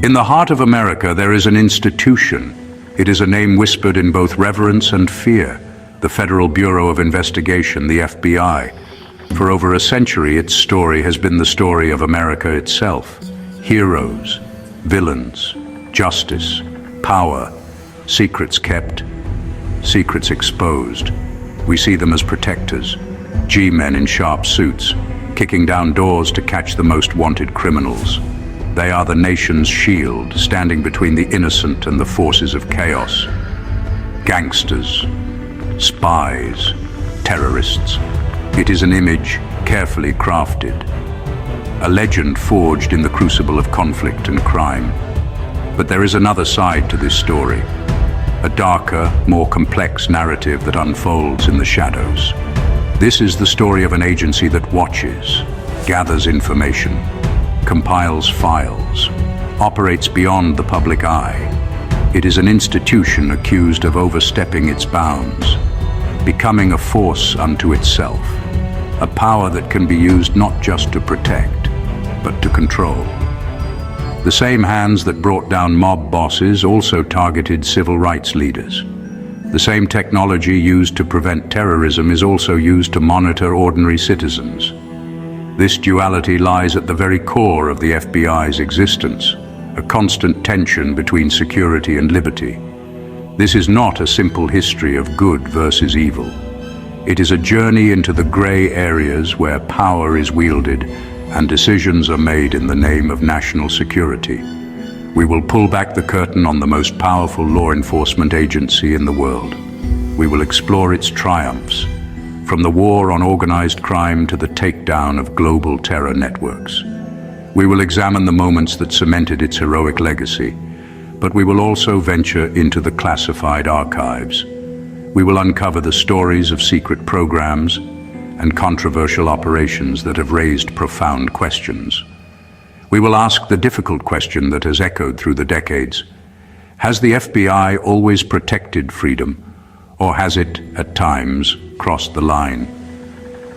In the heart of America, there is an institution. It is a name whispered in both reverence and fear, the Federal Bureau of Investigation, the FBI. For over a century, its story has been the story of America itself. Heroes, villains, justice, power, secrets kept, secrets exposed. We see them as protectors, G-men in sharp suits, kicking down doors to catch the most wanted criminals. They are the nation's shield, standing between the innocent and the forces of chaos. Gangsters, spies, terrorists. It is an image carefully crafted, a legend forged in the crucible of conflict and crime. But there is another side to this story, a darker, more complex narrative that unfolds in the shadows. This is the story of an agency that watches, gathers information, compiles files, operates beyond the public eye. It is an institution accused of overstepping its bounds, becoming a force unto itself, a power that can be used not just to protect, but to control. The same hands that brought down mob bosses also targeted civil rights leaders. The same technology used to prevent terrorism is also used to monitor ordinary citizens. This duality lies at the very core of the FBI's existence, a constant tension between security and liberty. This is not a simple history of good versus evil. It is a journey into the gray areas where power is wielded and decisions are made in the name of national security. We will pull back the curtain on the most powerful law enforcement agency in the world. We will explore its triumphs, from the war on organized crime to the takedown of global terror networks. We will examine the moments that cemented its heroic legacy, but we will also venture into the classified archives. We will uncover the stories of secret programs and controversial operations that have raised profound questions. We will ask the difficult question that has echoed through the decades. Has the FBI always protected freedom, or has it, at times, crossed the line?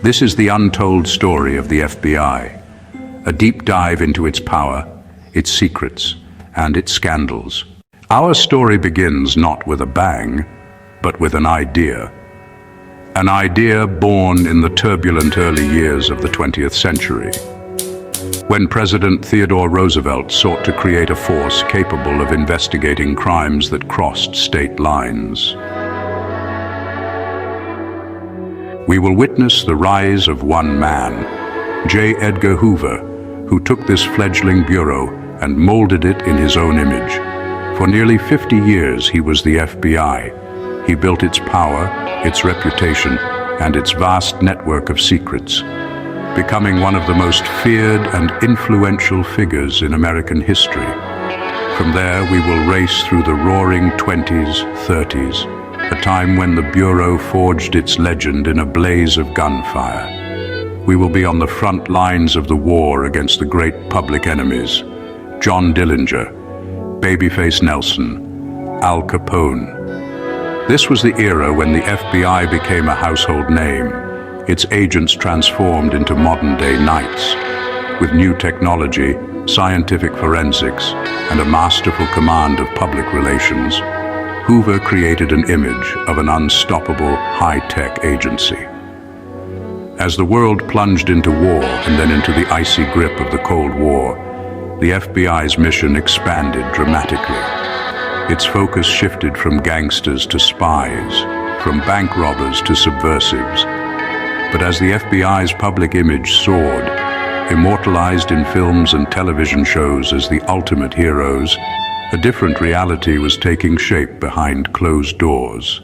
This is the untold story of the FBI, a deep dive into its power, its secrets, and its scandals. Our story begins not with a bang, but with an idea. An idea born in the turbulent early years of the 20th century, when President Theodore Roosevelt sought to create a force capable of investigating crimes that crossed state lines. We will witness the rise of one man, J. Edgar Hoover, who took this fledgling bureau and molded it in his own image. For nearly 50 years, he was the FBI. He built its power, its reputation, and its vast network of secrets, becoming one of the most feared and influential figures in American history. From there, we will race through the roaring 20s, 30s, a time when the Bureau forged its legend in a blaze of gunfire. We will be on the front lines of the war against the great public enemies, John Dillinger, Babyface Nelson, Al Capone. This was the era when the FBI became a household name, its agents transformed into modern-day knights. With new technology, scientific forensics, and a masterful command of public relations, Hoover created an image of an unstoppable, high-tech agency. As the world plunged into war and then into the icy grip of the Cold War, the FBI's mission expanded dramatically. Its focus shifted from gangsters to spies, from bank robbers to subversives. But as the FBI's public image soared, immortalized in films and television shows as the ultimate heroes, a different reality was taking shape behind closed doors,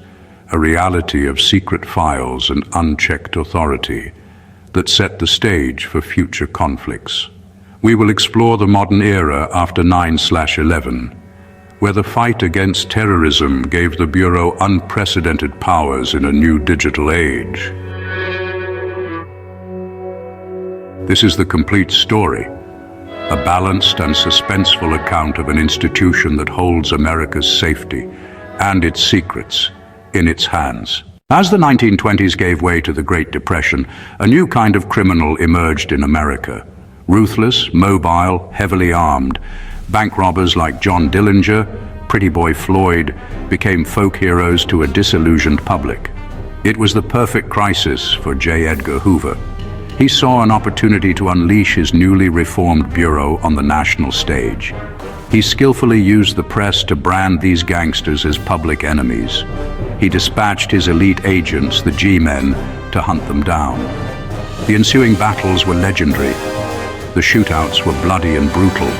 a reality of secret files and unchecked authority that set the stage for future conflicts. We will explore the modern era after 9/11, where the fight against terrorism gave the Bureau unprecedented powers in a new digital age. This is the complete story, a balanced and suspenseful account of an institution that holds America's safety and its secrets in its hands. As the 1920s gave way to the Great Depression, a new kind of criminal emerged in America. Ruthless, mobile, heavily armed, Bank robbers like John Dillinger, Pretty Boy Floyd became folk heroes to a disillusioned public. It was the perfect crisis for J. Edgar Hoover. He saw an opportunity to unleash his newly reformed bureau on the national stage. He skillfully used the press to brand these gangsters as public enemies. He dispatched his elite agents, the G-Men, to hunt them down. The ensuing battles were legendary. The shootouts were bloody and brutal.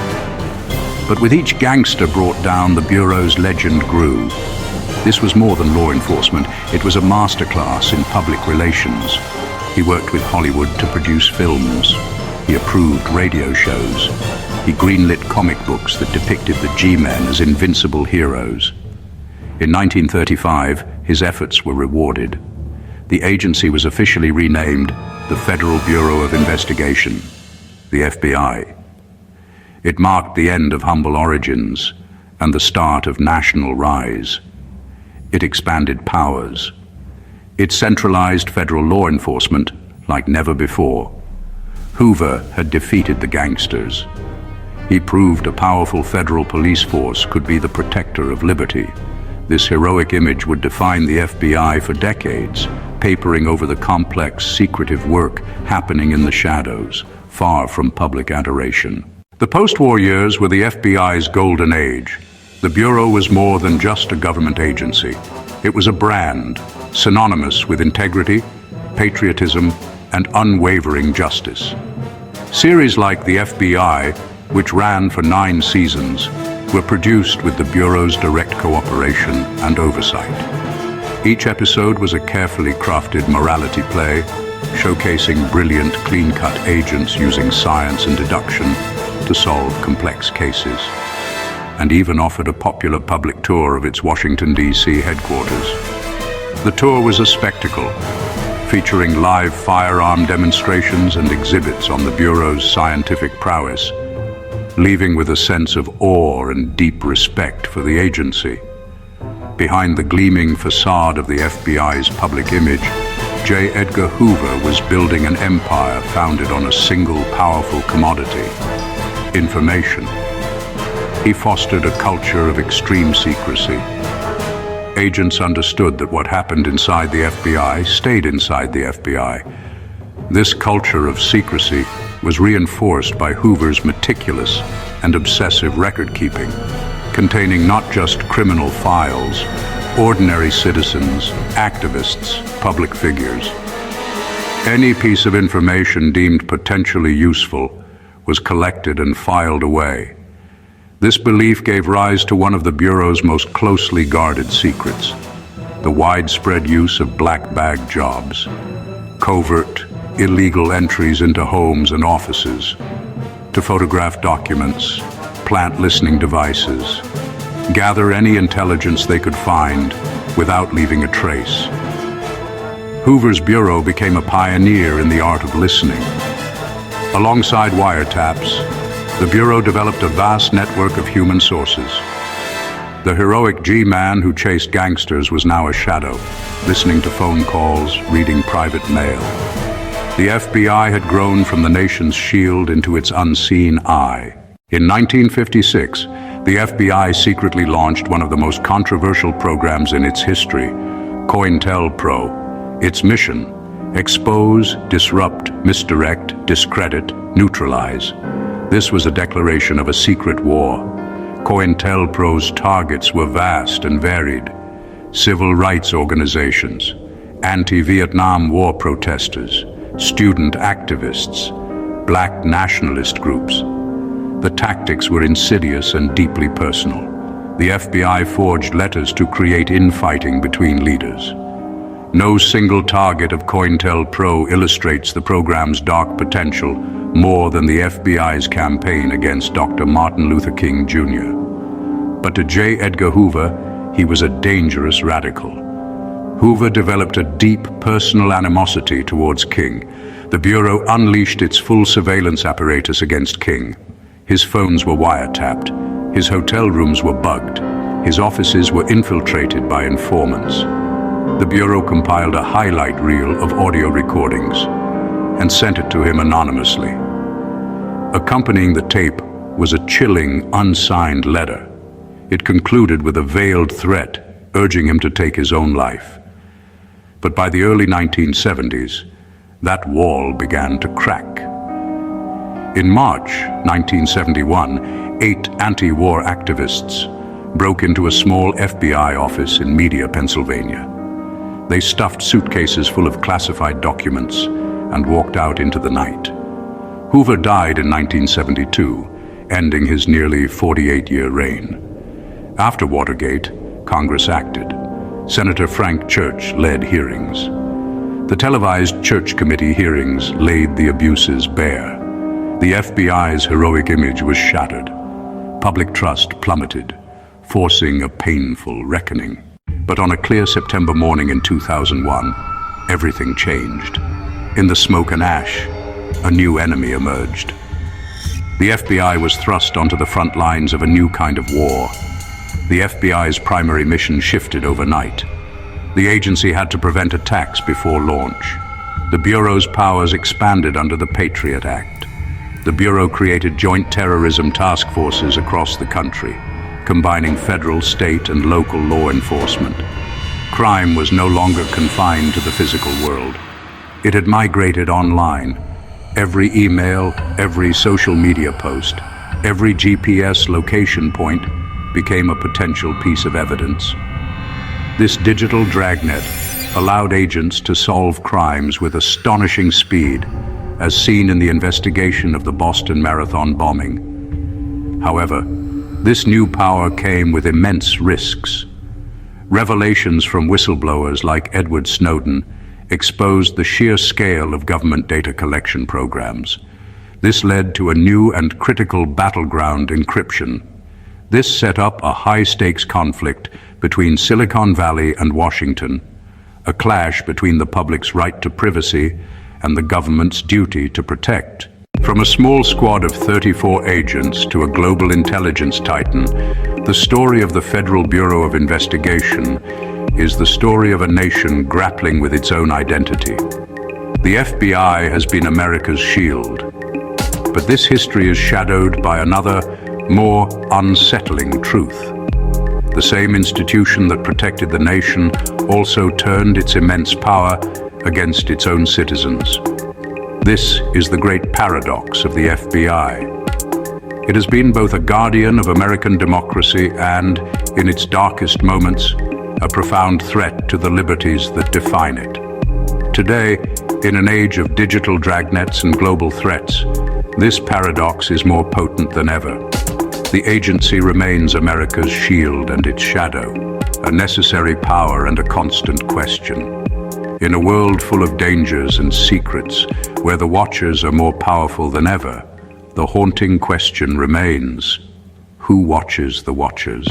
But with each gangster brought down, the Bureau's legend grew. This was more than law enforcement. It was a masterclass in public relations. He worked with Hollywood to produce films. He approved radio shows. He greenlit comic books that depicted the G-Men as invincible heroes. In 1935, his efforts were rewarded. The agency was officially renamed the Federal Bureau of Investigation, the FBI. It marked the end of humble origins and the start of national rise. It expanded powers. It centralized federal law enforcement like never before. Hoover had defeated the gangsters. He proved a powerful federal police force could be the protector of liberty. This heroic image would define the FBI for decades, papering over the complex, secretive work happening in the shadows, far from public adoration. The post-war years were the FBI's golden age. The Bureau was more than just a government agency. It was a brand, synonymous with integrity, patriotism, and unwavering justice. Series like The FBI, which ran for 9 seasons, were produced with the Bureau's direct cooperation and oversight. Each episode was a carefully crafted morality play, showcasing brilliant, clean-cut agents using science and deduction to solve complex cases, and even offered a popular public tour of its Washington, D.C. headquarters. The tour was a spectacle, featuring live firearm demonstrations and exhibits on the Bureau's scientific prowess, leaving with a sense of awe and deep respect for the agency. Behind the gleaming facade of the FBI's public image, J. Edgar Hoover was building an empire founded on a single powerful commodity: information. He fostered a culture of extreme secrecy. Agents understood that what happened inside the FBI stayed inside the FBI. This culture of secrecy was reinforced by Hoover's meticulous and obsessive record-keeping, containing not just criminal files, ordinary citizens, activists, public figures. Any piece of information deemed potentially useful was collected and filed away. This belief gave rise to one of the Bureau's most closely guarded secrets: the widespread use of black bag jobs, covert, illegal entries into homes and offices, to photograph documents, plant listening devices, gather any intelligence they could find without leaving a trace. Hoover's Bureau became a pioneer in the art of listening. Alongside wiretaps, the Bureau developed a vast network of human sources. The heroic G-man who chased gangsters was now a shadow, listening to phone calls, reading private mail. The FBI had grown from the nation's shield into its unseen eye. In 1956, the FBI secretly launched one of the most controversial programs in its history, COINTELPRO. Its mission: expose, disrupt, misdirect, discredit, neutralize. This was a declaration of a secret war. COINTELPRO's targets were vast and varied: civil rights organizations, anti-Vietnam War protesters, student activists, black nationalist groups. The tactics were insidious and deeply personal. The FBI forged letters to create infighting between leaders. No single target of COINTELPRO illustrates the program's dark potential more than the FBI's campaign against Dr. Martin Luther King Jr. But to J. Edgar Hoover, he was a dangerous radical. Hoover developed a deep personal animosity towards King. The Bureau unleashed its full surveillance apparatus against King. His phones were wiretapped. His hotel rooms were bugged. His offices were infiltrated by informants. The Bureau compiled a highlight reel of audio recordings and sent it to him anonymously. Accompanying the tape was a chilling, unsigned letter. It concluded with a veiled threat, urging him to take his own life. But by the early 1970s, that wall began to crack. In March 1971, 8 anti-war activists broke into a small FBI office in Media, Pennsylvania. They stuffed suitcases full of classified documents and walked out into the night. Hoover died in 1972, ending his nearly 48-year reign. After Watergate, Congress acted. Senator Frank Church led hearings. The televised Church Committee hearings laid the abuses bare. The FBI's heroic image was shattered. Public trust plummeted, forcing a painful reckoning. But on a clear September morning in 2001, everything changed. In the smoke and ash, a new enemy emerged. The FBI was thrust onto the front lines of a new kind of war. The FBI's primary mission shifted overnight. The agency had to prevent attacks before launch. The Bureau's powers expanded under the Patriot Act. The Bureau created joint terrorism task forces across the country, combining federal, state, and local law enforcement. Crime was no longer confined to the physical world. It had migrated online. Every email, every social media post, every GPS location point became a potential piece of evidence. This digital dragnet allowed agents to solve crimes with astonishing speed, as seen in the investigation of the Boston Marathon bombing. However, this new power came with immense risks. Revelations from whistleblowers like Edward Snowden exposed the sheer scale of government data collection programs. This led to a new and critical battleground: encryption. This set up a high-stakes conflict between Silicon Valley and Washington, a clash between the public's right to privacy and the government's duty to protect. From a small squad of 34 agents to a global intelligence titan, the story of the Federal Bureau of Investigation is the story of a nation grappling with its own identity. The FBI has been America's shield, but this history is shadowed by another, more unsettling truth. The same institution that protected the nation also turned its immense power against its own citizens. This is the great paradox of the FBI. It has been both a guardian of American democracy and, in its darkest moments, a profound threat to the liberties that define it. Today, in an age of digital dragnets and global threats, this paradox is more potent than ever. The agency remains America's shield and its shadow, a necessary power and a constant question. In a world full of dangers and secrets, where the watchers are more powerful than ever, the haunting question remains: who watches the watchers?